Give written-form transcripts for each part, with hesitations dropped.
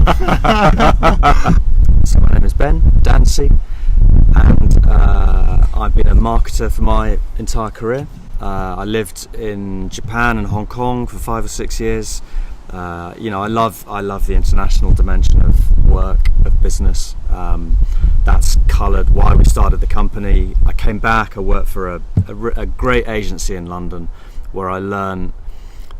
So my name is Ben Dansie, and I've been a marketer for my entire career. I lived in Japan and Hong Kong for 5 or 6 years. I love the international dimension of work, of business. That's coloured why we started the company. I came back. I worked for a great agency in London, where I learned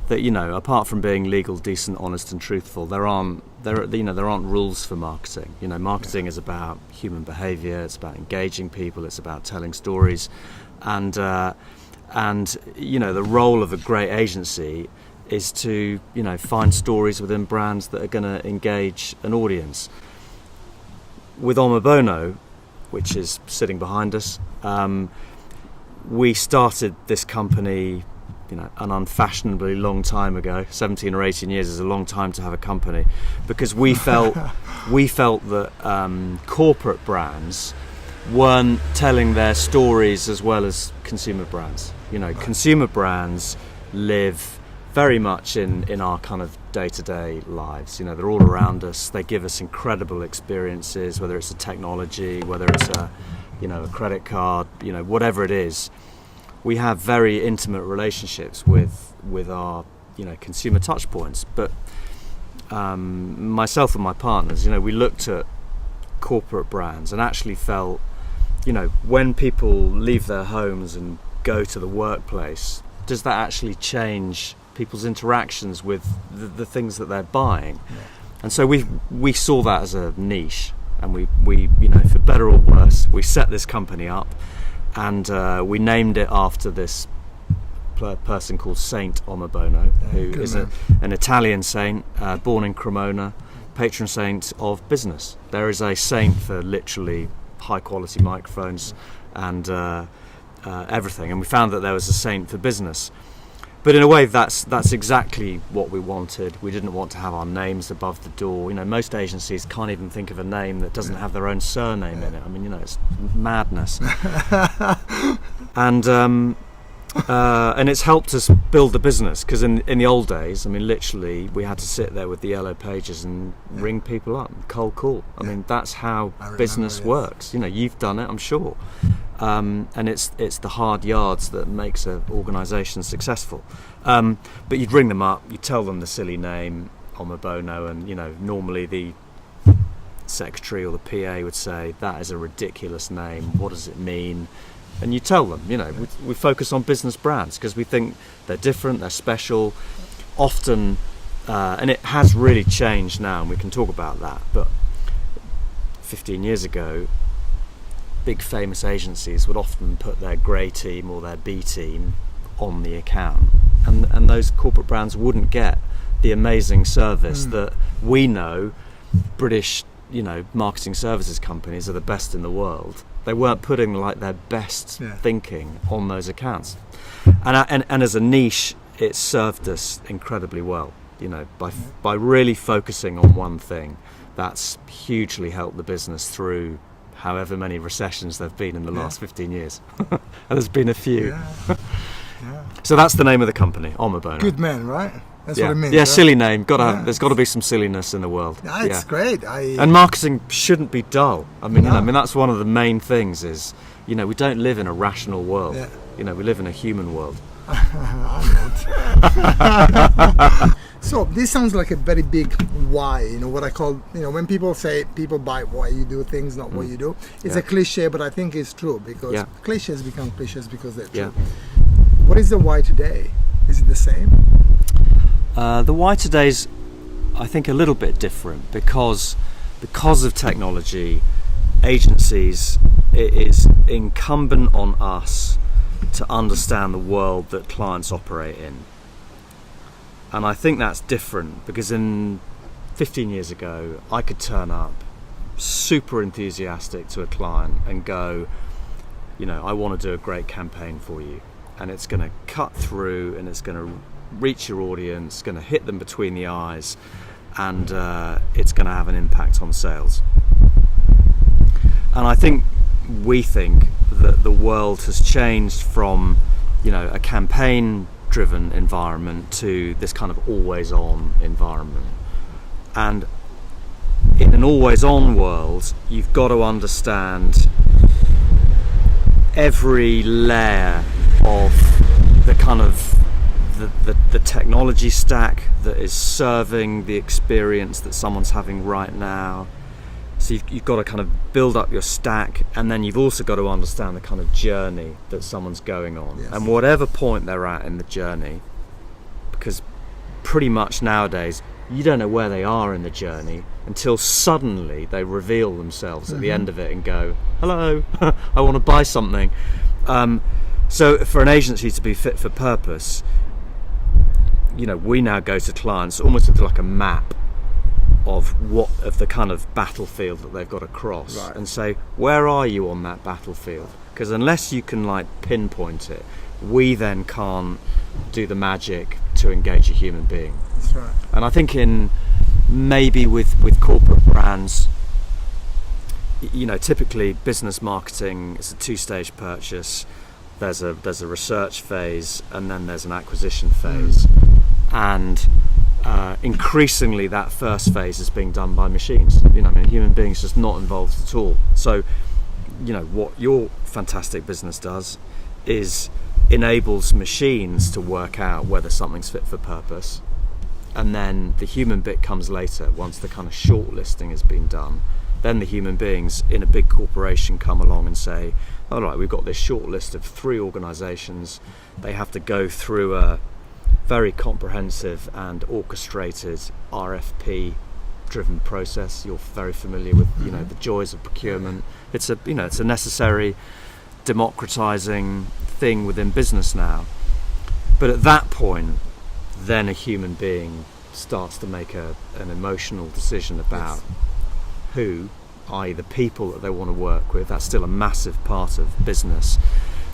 that apart from being legal, decent, honest, and truthful, there aren't rules for marketing. Marketing is about human behaviour. It's about engaging people. It's about telling stories, and the role of a great agency is to find stories within brands that are going to engage an audience. With Omobono, which is sitting behind us, we started this company an unfashionably long time ago. 17 or 18 years is a long time to have a company, because we felt that corporate brands weren't telling their stories as well as consumer brands. Consumer brands live very much in our kind of day-to-day lives. They're all around us. They give us incredible experiences, whether it's a technology, whether it's a credit card, whatever it is. We have very intimate relationships with our consumer touch points. But myself and my partners, we looked at corporate brands and actually felt, when people leave their homes and go to the workplace, does that actually change people's interactions with the things that they're buying? Yeah. And so we saw that as a niche, and we for better or worse, we set this company up, and we named it after this person called Saint Omobono, who is an Italian saint, born in Cremona, patron saint of business. There is a saint for literally high quality microphones and everything, and we found that there was a saint for business. But in a way, that's exactly what we wanted. We didn't want to have our names above the door. Most agencies can't even think of a name that doesn't have their own surname in it. I mean, it's madness. And it's helped us build the business, because in the old days, I mean, literally, we had to sit there with the yellow pages and ring people up, cold call. I mean, that's how business works. You've done it, I'm sure. And it's the hard yards that makes an organisation successful. But you'd ring them up, you tell them the silly name, Omobono, and normally the secretary or the PA would say, that is a ridiculous name, what does it mean? And you tell them, we focus on business brands because we think they're different, they're special, often, and it has really changed now, and we can talk about that, but 15 years ago, big famous agencies would often put their grey team or their B team on the account, and those corporate brands wouldn't get the amazing service that we know British marketing services companies are the best in the world. They weren't putting their best thinking on those accounts, and as a niche, it served us incredibly well. By really focusing on one thing, that's hugely helped the business through however many recessions there've been in the last 15 years. And there's been a few. Yeah. So that's the name of the company, Omobono. Good man, right? That's what it means. Yeah, right? Silly name. There's got to be some silliness in the world. Yeah, it's great. And marketing shouldn't be dull. I mean, that's one of the main things is, we don't live in a rational world. Yeah. We live in a human world. So this sounds like a very big why, what I call, when people say people buy why you do things, not what you do. It's a cliche, but I think it's true, because cliches become cliches because they're true. What is the why today? Is it the same? The why today is, I think, a little bit different because of technology, agencies, it is incumbent on us to understand the world that clients operate in. And I think that's different because 15 years ago, I could turn up super enthusiastic to a client and go, I want to do a great campaign for you. And it's going to cut through and it's going to reach your audience, going to hit them between the eyes, and it's going to have an impact on sales. And I think we think that the world has changed from, a campaign-driven environment to this kind of always-on environment. And in an always-on world, you've got to understand every layer of the kind of the technology stack that is serving the experience that someone's having right now. So you've got to kind of build up your stack, and then you've also got to understand the kind of journey that someone's going on. Yes. And whatever point they're at in the journey, because pretty much nowadays you don't know where they are in the journey until suddenly they reveal themselves at the end of it and go, hello, I want to buy something. So for an agency to be fit for purpose, we now go to clients almost with like a map of the kind of battlefield that they've got to cross, right, and say, where are you on that battlefield? Because unless you can like pinpoint it, we then can't do the magic to engage a human being. That's right. And I think maybe with corporate brands, typically business marketing is a two-stage purchase. There's a research phase, and then there's an acquisition phase. And increasingly that first phase is being done by machines. Human beings just not involved at all. So what your fantastic business does is enables machines to work out whether something's fit for purpose, and then the human bit comes later. Once the kind of shortlisting has been done, then the human beings in a big corporation come along and say, all right, we've got this short list of 3 organizations. They have to go through a very comprehensive and orchestrated RFP driven process. You're very familiar with the joys of procurement. It's a necessary democratizing thing within business now. But at that point, then a human being starts to make an emotional decision about who, i.e. the people that they want to work with. That's still a massive part of business.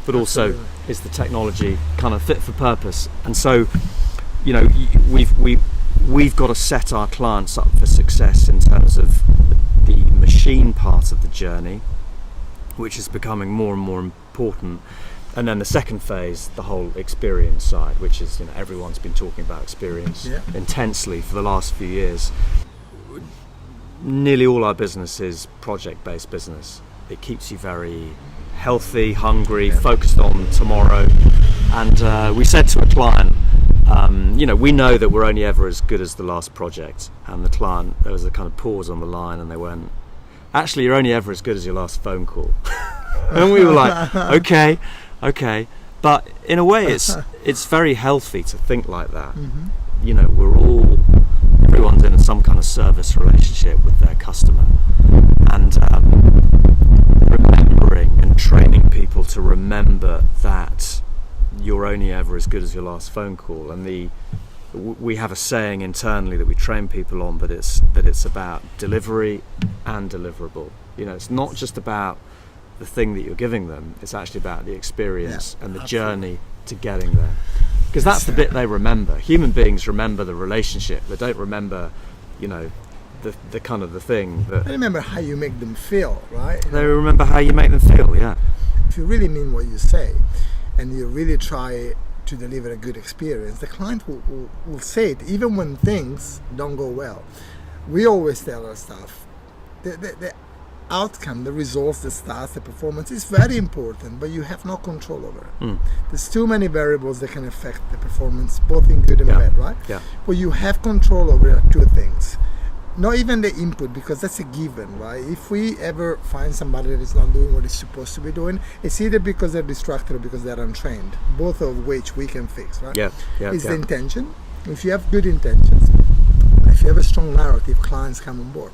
But also, is the technology kind of fit for purpose? And so, we've got to set our clients up for success in terms of the machine part of the journey, which is becoming more and more important. And then the second phase, the whole experience side, which is, everyone's been talking about experience intensely for the last few years. Nearly all our business is project-based business. It keeps you very healthy, hungry, focused on tomorrow. And we said to a client, we know that we're only ever as good as the last project. And the client, there was a kind of pause on the line, and they went, actually, you're only ever as good as your last phone call. And we were like, okay. But in a way, it's very healthy to think like that. Everyone's in some kind of service relationship with their customer, and remembering and training people to remember that you're only ever as good as your last phone call. And we have a saying internally that we train people on, that it's about delivery and deliverable. It's not just about the thing that you're giving them, it's actually about the experience and the journey to getting there. Because that's the bit they remember. Human beings remember the relationship. They don't remember, the kind of the thing that... They remember how you make them feel, right? They remember how you make them feel, yeah. If you really mean what you say, and you really try to deliver a good experience, the client will say it, even when things don't go well. We always tell our staff, the outcome, the results, the stats, the performance is very important, but you have no control over it. There's too many variables that can affect the performance, both in good and bad, right? Yeah. What you have control over are 2 things. Not even the input, because that's a given, right? If we ever find somebody that is not doing what it's supposed to be doing, it's either because they're distracted or because they're untrained, both of which we can fix, right? It's the intention. If you have good intentions, if you have a strong narrative, clients come on board.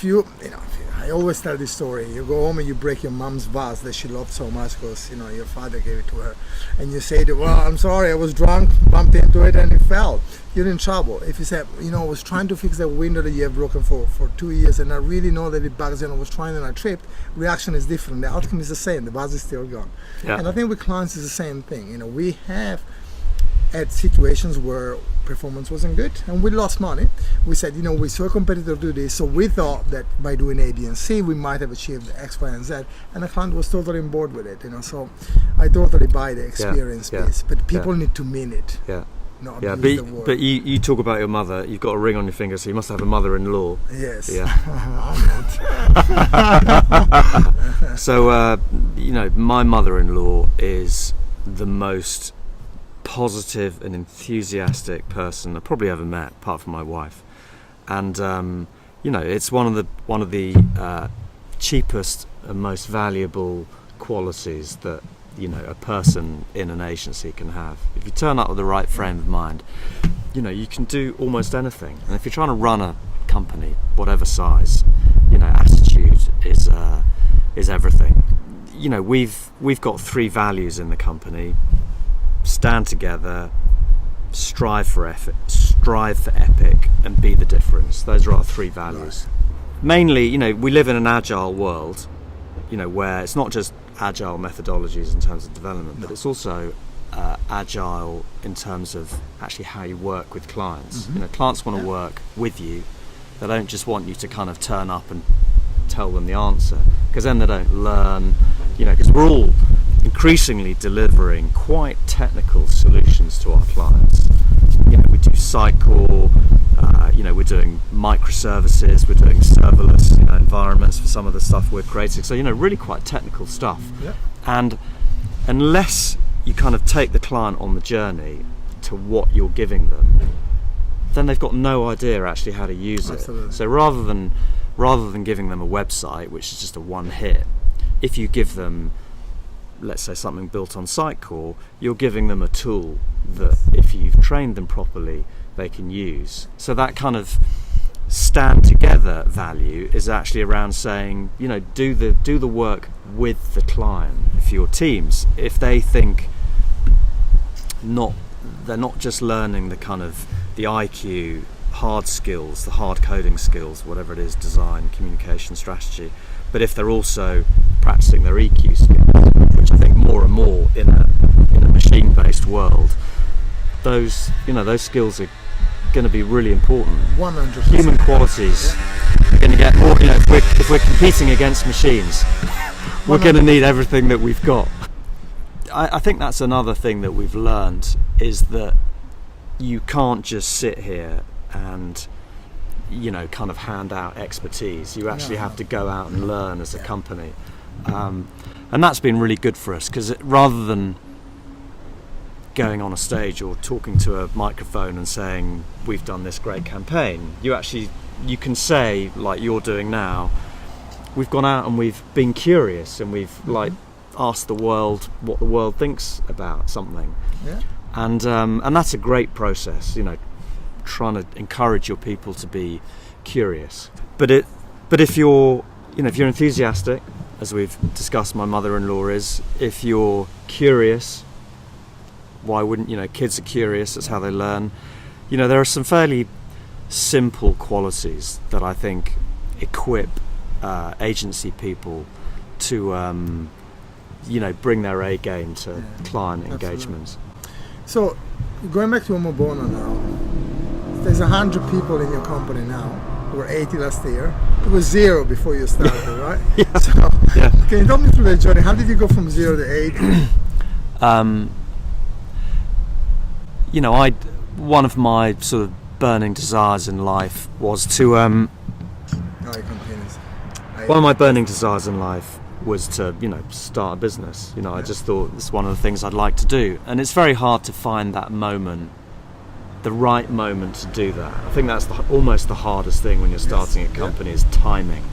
I always tell this story. You go home and you break your mom's vase that she loved so much because your father gave it to her, and you say to her, well, I'm sorry, I was drunk, bumped into it and it fell. You're in trouble. If you say, I was trying to fix that window that you have broken for 2 years, and I really know that it bugs you, and I was trying and I tripped, reaction is different. The outcome is the same. The vase is still gone. And I think with clients is the same thing. We have had situations where performance wasn't good and we lost money. We said, we saw a competitor do this, so we thought that by doing A, B, and C, we might have achieved X, Y, and Z, and the client was totally on board with it. So I totally buy the experience piece, but people need to mean it. not Yeah, abuse the word. but you talk about your mother. You've got a ring on your finger, so you must have a mother-in-law. Yes. Yeah. I don't. So my mother-in-law is the most positive and enthusiastic person I've probably ever met, apart from my wife. And it's one of the cheapest and most valuable qualities that a person in an agency can have. If you turn up with the right frame of mind, you can do almost anything. And if you're trying to run a company, whatever size, attitude is everything. We've got 3 values in the company: stand together, strive for epic, and be the difference. Those are our 3 values. Right. Mainly, we live in an agile world, where it's not just agile methodologies in terms of development, but it's also agile in terms of actually how you work with clients. Mm-hmm. Clients want to work with you. They don't just want you to kind of turn up and tell them the answer, because then they don't learn, because we're all increasingly delivering quite technical solutions to our clients. We do cycle, we're doing microservices, we're doing serverless environments for some of the stuff we're creating. So, really quite technical stuff. Yeah. And unless you kind of take the client on the journey to what you're giving them, then they've got no idea actually how to use Absolutely. it. So rather than giving them a website, which is just a one hit, if you give them, let's say, something built on Sitecore, you're giving them a tool that, if you've trained them properly, they can use. So that kind of stand together value is actually around saying, do the work with the client. For your teams, if they think they're not just learning the kind of the IQ hard skills, the hard coding skills, whatever it is, design, communication, strategy, but if they're also practicing their EQ skills, which I think more and more in a machine-based world, those skills are going to be really important. 100%. Human qualities are going to get more. If we're competing against machines, we're going to need everything that we've got. I think that's another thing that we've learned, is that you can't just sit here and kind of hand out expertise. You actually have to go out and learn as a company, and that's been really good for us, because rather than going on a stage or talking to a microphone and saying we've done this great campaign, you can say, like you're doing now, we've gone out and we've been curious and we've asked the world what the world thinks about something. Yeah. And that's a great process, trying to encourage your people to be curious. But if you're enthusiastic, as we've discussed, my mother-in-law is, if you're curious, why wouldn't kids are curious, that's how they learn. There are some fairly simple qualities that I think equip agency people to bring their A game to client engagements. So, going back to Omobono now, there's 100 people in your company now. There were 80 last year. It was 0 before you started, right? Yeah. So, can you talk me through the journey? How did you go from 0 to 80? One of my sort of burning desires in life was to. One of my burning desires in life was to, start a business. I just thought it's one of the things I'd like to do, and it's very hard to find that moment, the right moment to do that. I think that's almost the hardest thing when you're starting a company, is timing.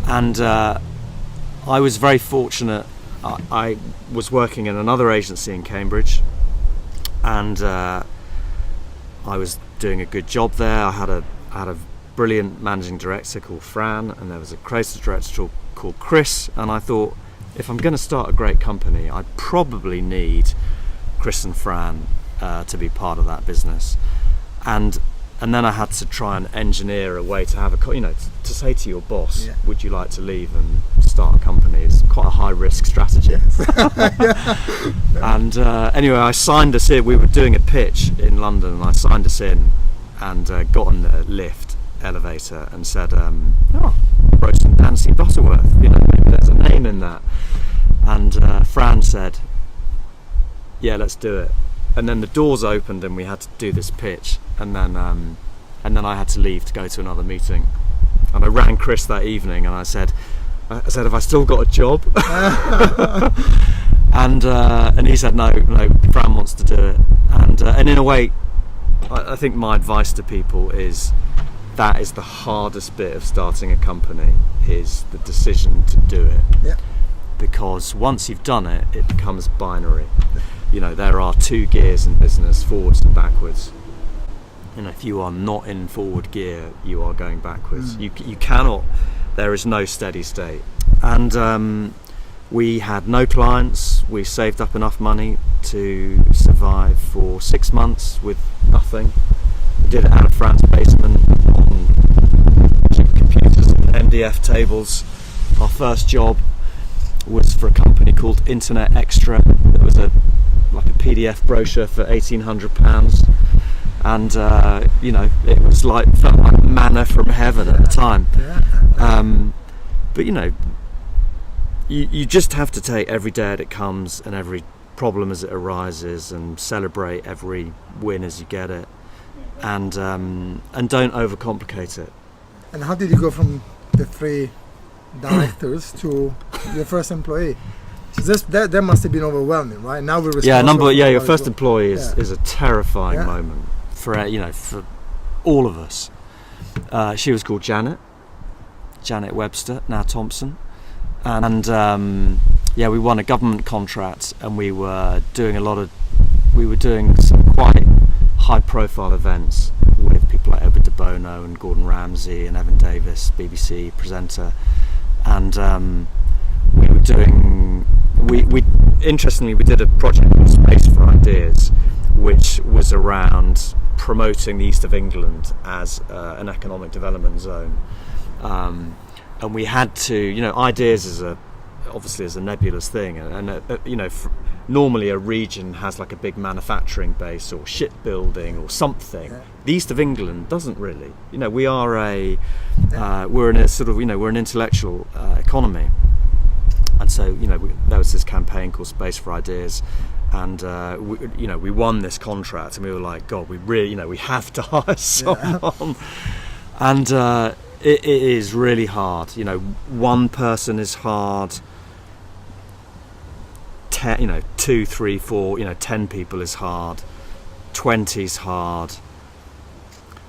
And I was very fortunate. I was working in another agency in Cambridge, and I was doing a good job there. I had a brilliant managing director called Fran, and there was a creative director called Chris, and I thought, if I'm going to start a great company, I probably need Chris and Fran to be part of that business, and then I had to try and engineer a way to have to say to your boss, would you like to leave and start a company? It's quite a high risk strategy. And anyway, I signed us in. We were doing a pitch in London, and I signed us in and got on the lift elevator and said, Roast and Dansie Butterworth, maybe there's a name in that. And Fran said, yeah, let's do it. then the doors opened and we had to do this pitch, and then I had to leave to go to another meeting. And I rang Chris that evening and I said, have I still got a job? and he said, no, Fran wants to do it. And in a way, I think my advice to people is that is the hardest bit of starting a company, is the decision to do it. Yeah. Because once you've done it, it becomes binary. There are two gears in business, forwards and backwards. If you are not in forward gear, you are going backwards. You cannot, there is no steady state. And we had no clients. We saved up enough money to survive for 6 months with nothing. We did it out of Fran's basement on computers and MDF tables. Our first job was for a company called Internet Extra. It was a PDF brochure for £1,800, and it was felt like manna from heaven at the time. But you just have to take every day as it comes and every problem as it arises, and celebrate every win as you get it, and don't overcomplicate it. And how did you go from the 3 directors to your first employee? That must have been overwhelming, right? Now we're responsible. Your first employee is a terrifying moment for all of us. She was called Janet Webster, now Thompson, and we won a government contract, and we were doing some quite high-profile events with people like Edward de Bono and Gordon Ramsay and Evan Davis, BBC presenter, and we were doing. Interestingly, we did a project called Space for Ideas, which was around promoting the east of England as an economic development zone, and we had to, ideas is obviously a nebulous thing, and normally a region has like a big manufacturing base or shipbuilding or something. The east of England doesn't really. We are we're in a sort of we're an intellectual economy. And so, there was this campaign called Space for Ideas, and we won this contract, and we were like, God, we really, we have to hire someone. And it is really hard. One person is hard. 2, 3, 4, 10 people is hard. 20 is hard.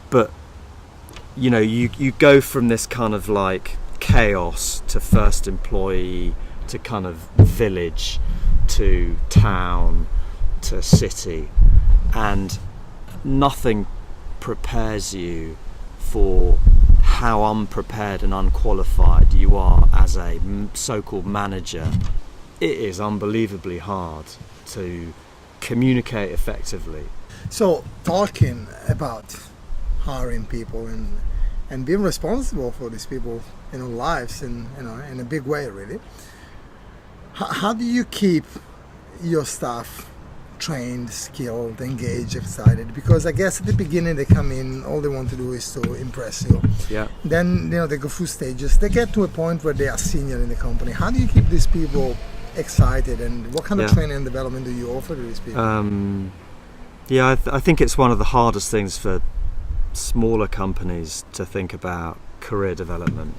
But you go from this kind of like chaos to first employee, to kind of village, to town, to city, and nothing prepares you for how unprepared and unqualified you are as a so-called manager. It is unbelievably hard to communicate effectively. So talking about hiring people and being responsible for these people lives in a big way, really. How do you keep your staff trained, skilled, engaged, excited? Because I guess at the beginning they come in, all they want to do is to impress you. Yeah. Then they go through stages. They get to a point where they are senior in the company. How do you keep these people excited, and what kind of training and development do you offer to these people? I think it's one of the hardest things for smaller companies to think about career development.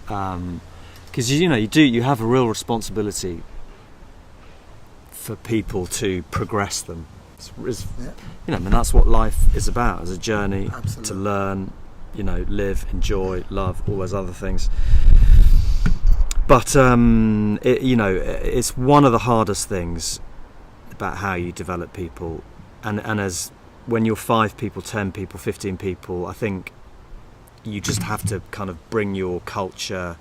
Because you have a real responsibility for people to progress them. And that's what life is about, as a journey. Absolutely. To learn, live, enjoy, love, all those other things. But it's one of the hardest things about how you develop people, and as when you're 5 people, 10 people, 15 people, I think you just have to kind of bring your culture.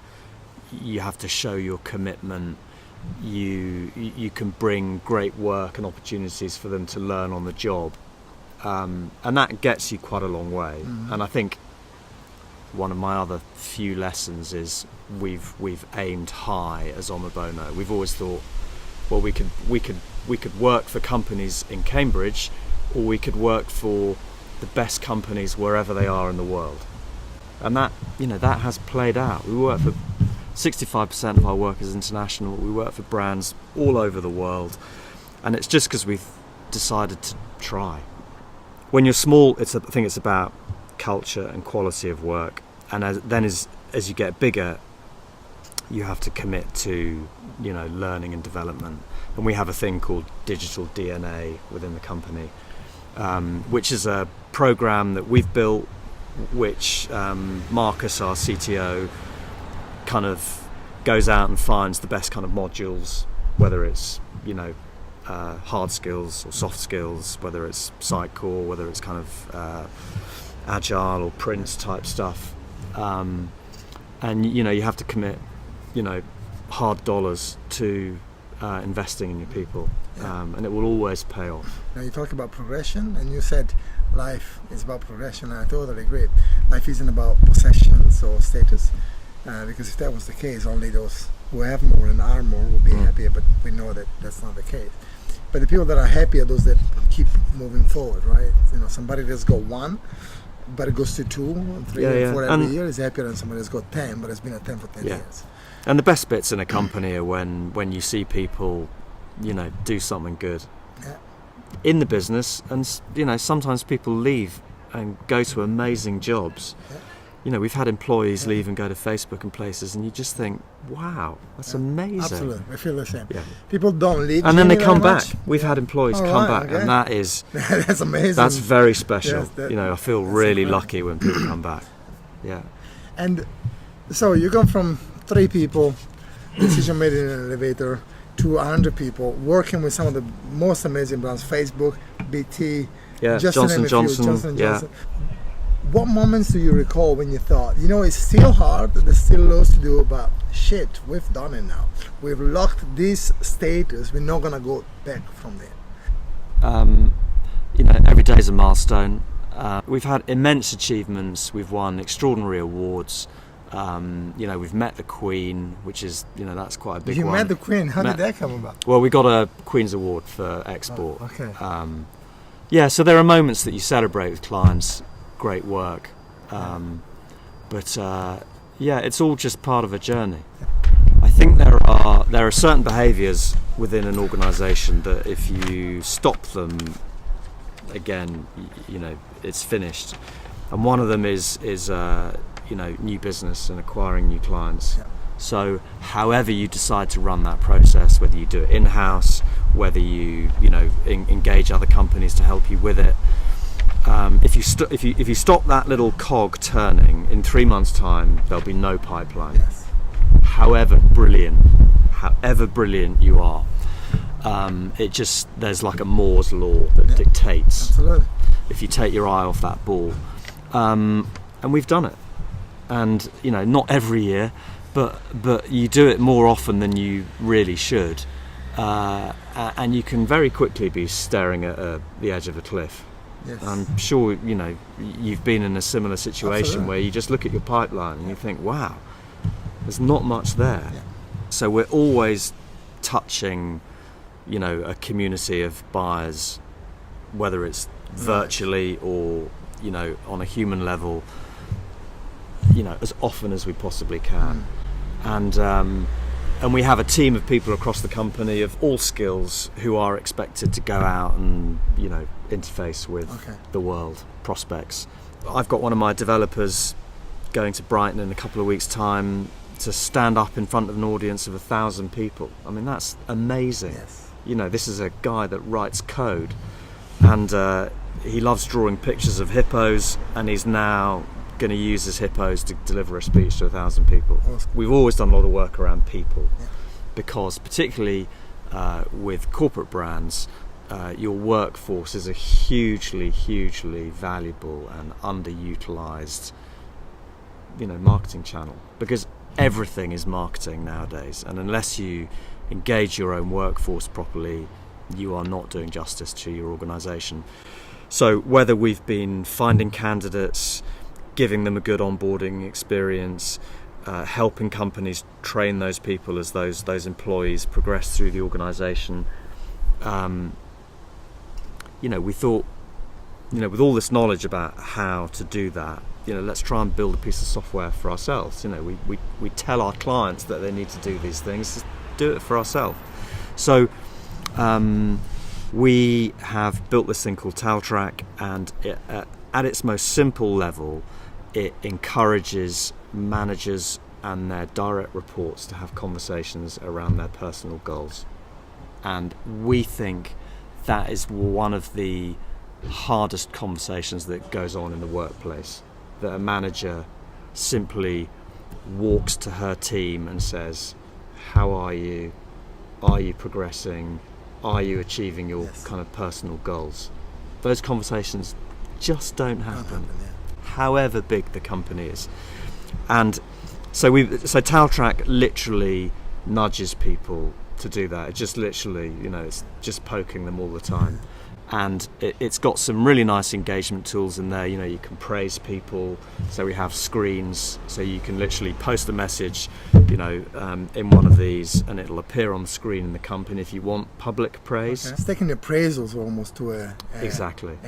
You have to show your commitment. You can bring great work and opportunities for them to learn on the job, and that gets you quite a long way. And I think one of my other few lessons is we've aimed high as Omobono. We've always thought, well, we could work for companies in Cambridge, or we could work for the best companies wherever they are in the world. And that has played out. We work for 65% of our work is international. We work for brands all over the world, and it's just because decided to try. When you're small, I think it's about culture and quality of work, and as you get bigger, you have to commit to, you know, learning and development. And we have a thing called digital DNA within the company, which is a program that we've built, which Marcus, our CTO, kind of goes out and finds the best kind of modules, whether it's, you know, hard skills or soft skills, whether it's Sitecore, whether it's kind of agile or Prince type stuff, and you know, you have to commit, you know, hard dollars to investing in your people, and it will always pay off. Now you talk about progression, and you said life is about progression, and I totally agree. Life isn't about possessions or status, because if that was the case, only those who have more and are more will be happier, but we know that that's not the case. But the people that are happy are those that keep moving forward, right? You know, somebody that's got 1, but it goes to 2 and 3 and 4 every year is happier than somebody that's got 10, but has been at 10 for 10 years. And the best bits in a company are when you see people, you know, do something good in the business, and you know, sometimes people leave and go to amazing jobs. You know, we've had employees leave and go to Facebook and places, and you just think, wow, that's amazing. Absolutely, I feel the same. People don't leave, and then they come back. We've had employees come back, and that is that's amazing. That's very special. You know, I feel really lucky when people come back. Yeah. And so you come from 3 people, decision made in an elevator, to 100 people, working with some of the most amazing brands, Facebook, BT, Johnson & Johnson. What moments do you recall when you thought, you know, it's still hard, there's still loads to do, but shit, we've done it now. We've locked this status, we're not going to go back from there. You know, every day is a milestone. We've had immense achievements, we've won extraordinary awards. You know, we've met the Queen, which is, you know, that's quite a big one. You met the Queen, how did that come about? Well, we got a Queen's Award for export. Oh, okay. So there are moments that you celebrate with clients, great work, but it's all just part of a journey. I think there are certain behaviours within an organisation that if you stop them, again, you know, it's finished. And one of them is you know, new business and acquiring new clients. So however you decide to run that process, whether you do it in-house, whether you know, engage other companies to help you with it, if you stop that little cog turning, in 3 months' time there'll be no pipeline. However brilliant you are, there's like a Moore's law that dictates. Absolutely. If you take your eye off that ball, and we've done it, and you know, not every year, but you do it more often than you really should, and you can very quickly be staring at the edge of a cliff. I'm sure, you know, you've been in a similar situation where you just look at your pipeline and you think, wow, there's not much there. So we're always touching, you know, a community of buyers, whether it's virtually or, you know, on a human level, you know, as often as we possibly can. And we have a team of people across the company of all skills who are expected to go out and, you know, interface with the world, prospects. I've got one of my developers going to Brighton in a couple of weeks' time to stand up in front of an audience of 1,000 people. I mean, that's amazing. You know, this is a guy that writes code, and he loves drawing pictures of hippos, and he's now going to use his hippos to deliver a speech to 1,000 people. We've always done a lot of work around people, because particularly with corporate brands, your workforce is a hugely valuable and underutilized, you know, marketing channel, because everything is marketing nowadays, and unless you engage your own workforce properly, you are not doing justice to your organisation. So whether we've been finding candidates, giving them a good onboarding experience, helping companies train those people as those employees progress through the organisation, you know, we thought, you know, with all this knowledge about how to do that, you know, let's try and build a piece of software for ourselves. You know, we tell our clients that they need to do these things, just do it for ourselves. So we have built this thing called Taltrack, and at its most simple level, it encourages managers and their direct reports to have conversations around their personal goals. And we think that is one of the hardest conversations that goes on in the workplace, that a manager simply walks to her team and says, how are you? Are you progressing? Are you achieving your kind of personal goals? Those conversations just don't happen, however big the company is. And so Taltrack literally nudges people to do that. It just literally, it's just poking them all the time. And it's got some really nice engagement tools in there. You can praise people. So we have screens, so you can literally post a message, in one of these, and it'll appear on the screen in the company if you want public praise. Okay. It's taking appraisals almost to a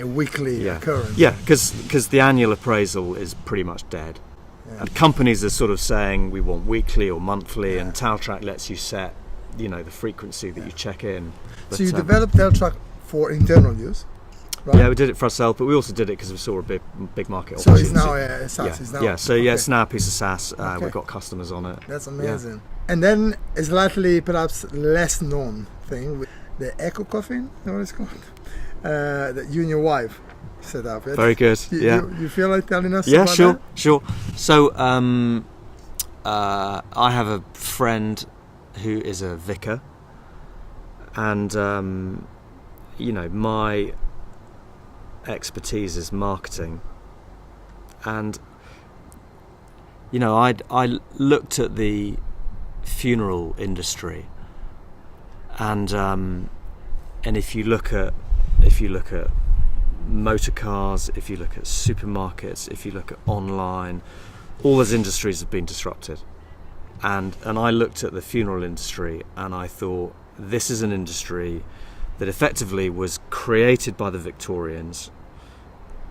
weekly occurrence. Yeah, because the annual appraisal is pretty much dead. Yeah. And companies are sort of saying we want weekly or monthly, and Taltrack lets you set, the frequency that you check in. But, so you developed Taltrack for internal use, right? Yeah, we did it for ourselves, but we also did it because we saw a big market opportunity. So it's now a SaaS. It's now a piece of SaaS. We've got customers on it. That's amazing. Yeah. And then a slightly perhaps less known thing, with the Echo Coffin, what it's called, that you and your wife set up. Very good. You feel like telling us? Yeah, about sure. So I have a friend who is a vicar, and my expertise is marketing, and I looked at the funeral industry, and if you look at motor cars, if you look at supermarkets, if you look at online, all those industries have been disrupted. And I looked at the funeral industry and I thought, this is an industry that effectively was created by the Victorians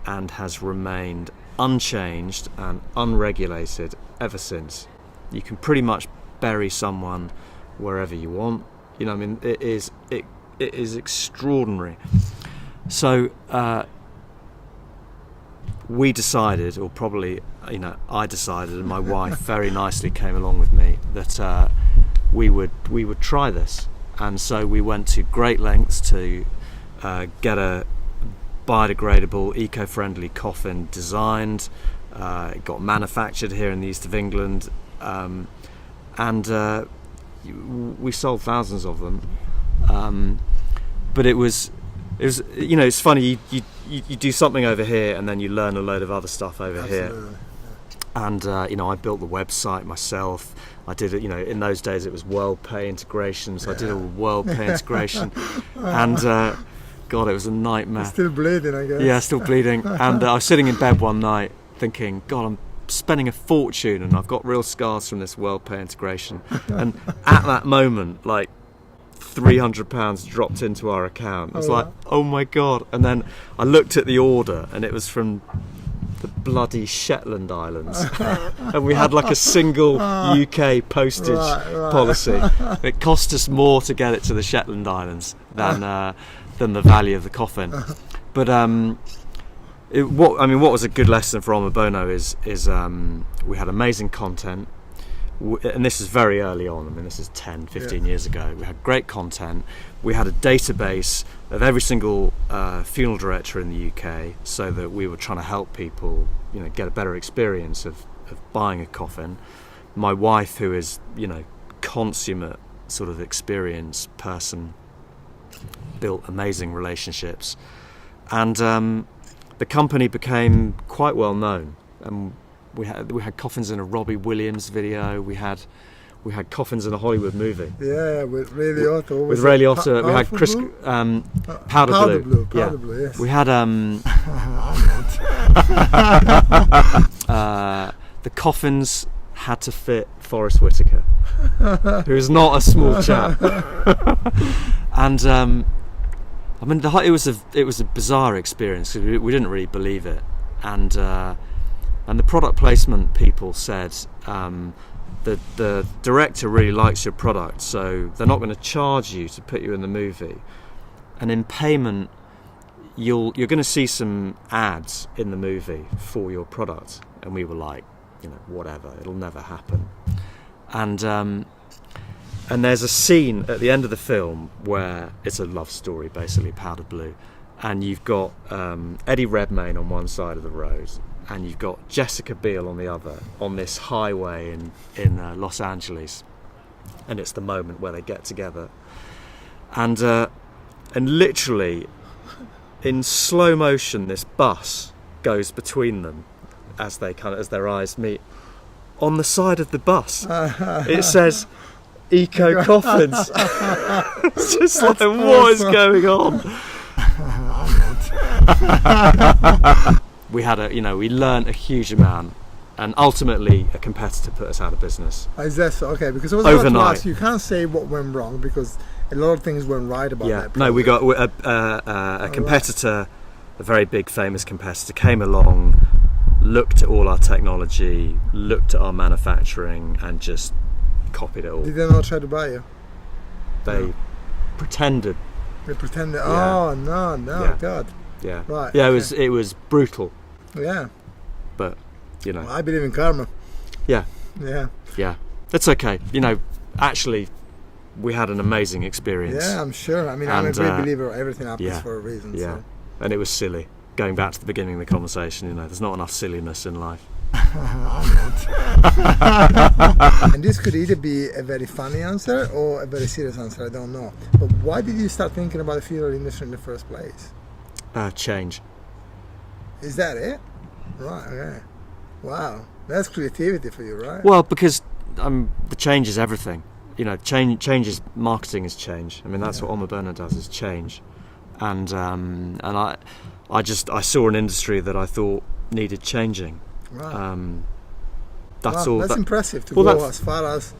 and has remained unchanged and unregulated ever since. You can pretty much bury someone wherever you want. It is extraordinary. So we decided, or probably I decided, and my wife very nicely came along with me, that we would try this. And so we went to great lengths to get a biodegradable, eco-friendly coffin designed. It got manufactured here in the east of England, and we sold thousands of them. But it was it's funny, you do something over here and then you learn a load of other stuff over here. And I built the website myself. I did it, in those days it was WorldPay integration, so I did a WorldPay integration, and God, it was a nightmare. Still bleeding, I guess. Yeah, still bleeding. And I was sitting in bed one night thinking, God, I'm spending a fortune and I've got real scars from this WorldPay integration. And at that moment, like, £300 dropped into our account. I was like, oh my God. And then I looked at the order and it was from the bloody Shetland Islands. And we had like a single UK postage policy. It cost us more to get it to the Shetland Islands than the value of the coffin. But what was a good lesson for Omobono is we had amazing content. And this is very early on, this is 10, 15 years ago. We had great content. We had a database of every single funeral director in the UK, so that we were trying to help people, get a better experience of buying a coffin. My wife, who is, consummate sort of experienced person, built amazing relationships. And the company became quite well known. We had coffins in a Robbie Williams video. We had coffins in a Hollywood movie. Yeah, with Ray Liotta. With Ray Liotta, we had Chris Powder Blue. Powder Blue. Yes. We had the coffins had to fit Forrest Whitaker, who is not a small chap. And it was a bizarre experience because we didn't really believe it, and the product placement people said that the director really likes your product, so they're not going to charge you to put you in the movie. and in payment, you're going to see some ads in the movie for your product. And we were like, whatever, it'll never happen. And there's a scene at the end of the film where it's a love story, basically, Powder Blue, and you've got Eddie Redmayne on one side of the road, and you've got Jessica Biel on the other, on this highway in Los Angeles, and it's the moment where they get together, and literally in slow motion, this bus goes between them as their eyes meet. On the side of the bus, it says "Eco Coffins." It's just like, what is going on? We had we learned a huge amount, and ultimately a competitor put us out of business. Is that so? Okay, because I was about to ask, you can't say what went wrong because a lot of things went right about that. No, we got a competitor, a very big famous competitor, came along, looked at all our technology, looked at our manufacturing, and just copied it all. Did they not try to buy you? They pretended. They pretended. Yeah. Oh no, Yeah. God. Yeah. Right. Yeah, okay. it was brutal, Yeah. but Well, I believe in karma. Yeah. Yeah. Yeah. It's okay. Actually, we had an amazing experience. Yeah, I'm sure. I mean, I'm a great believer. Everything happens for a reason. Yeah. So. And it was silly. Going back to the beginning of the conversation, there's not enough silliness in life. And this could either be a very funny answer or a very serious answer. I don't know. But why did you start thinking about the funeral industry in the first place? Change. Is that it? Right. Okay. Wow. That's creativity for you, right? Well, because the change is everything. Change is marketing is change. I mean, that's what Omobono does, is change. And I saw an industry that I thought needed changing. Right. That's wow, all. That's impressive to go as far as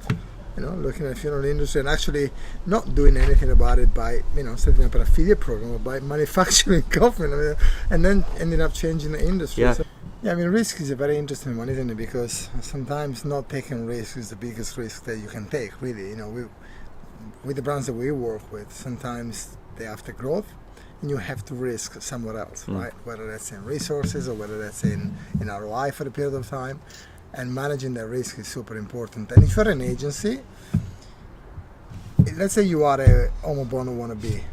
looking at the funeral industry and actually not doing anything about it by setting up an affiliate program or by manufacturing coffin, and then ending up changing the industry. Yeah. So, I mean, risk is a very interesting one, isn't it? Because sometimes not taking risk is the biggest risk that you can take. Really, with the brands that we work with, sometimes they have the growth. And you have to risk somewhere else, right? Whether that's in resources or whether that's in ROI for a period of time. And managing that risk is super important. And if you're an agency, let's say you are a Omobono wannabe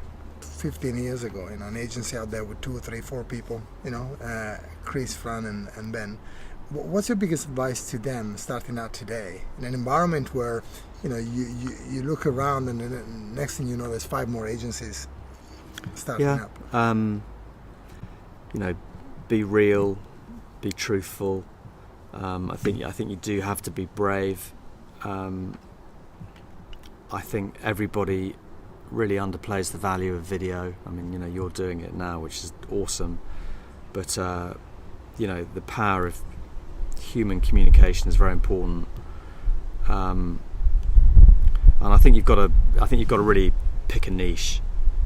15 years ago, an agency out there with 2, 3, 4 people, Chris, Fran, and Ben. What's your biggest advice to them starting out today in an environment where, you look around and the next thing you know, there's 5 more agencies starting up? Be real, be truthful. I think you do have to be brave. I think everybody really underplays the value of video. I mean, you're doing it now, which is awesome. But the power of human communication is very important. And I think you've got to really pick a niche.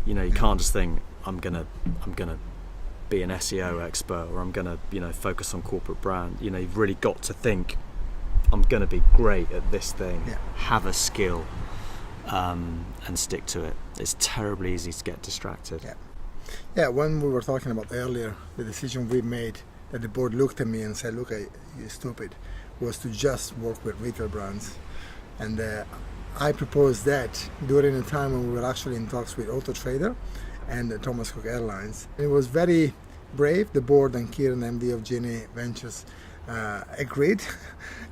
You can't just think I'm gonna be an SEO expert, or I'm gonna focus on corporate brand. You've really got to think I'm gonna be great at this thing, have a skill, and stick to it. It's terribly easy to get distracted. Yeah, when we were talking about earlier, the decision we made, that the board looked at me and said, look, you're stupid, was to just work with retail brands. And I proposed that during a time when we were actually in talks with Auto Trader and Thomas Cook Airlines. It was very brave. The board and Kieran, MD of Genie Ventures, agreed,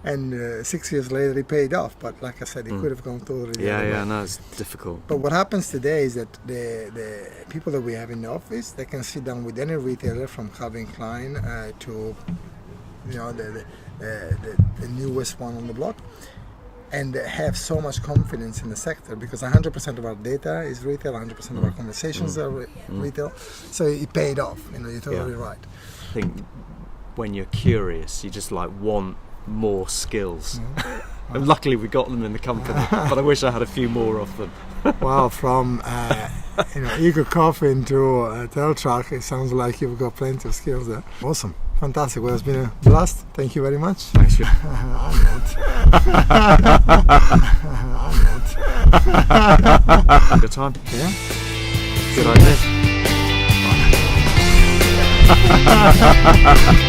and 6 years later it paid off. But like I said, it could have gone totally the other way. No, it's difficult. But what happens today is that the people that we have in the office, they can sit down with any retailer from Calvin Klein to the newest one on the block, and have so much confidence in the sector because 100% of our data is retail, 100% of our conversations are retail. So it paid off. You're totally right. I think when you're curious, you just want more skills. And luckily we got them in the company, but I wish I had a few more of them. Wow, from Eco Coffin to Tel Truck, it sounds like you've got plenty of skills there. Awesome. Fantastic. Well, it's been a blast. Thank you very much. Thanks. Good time. Yeah. Good idea.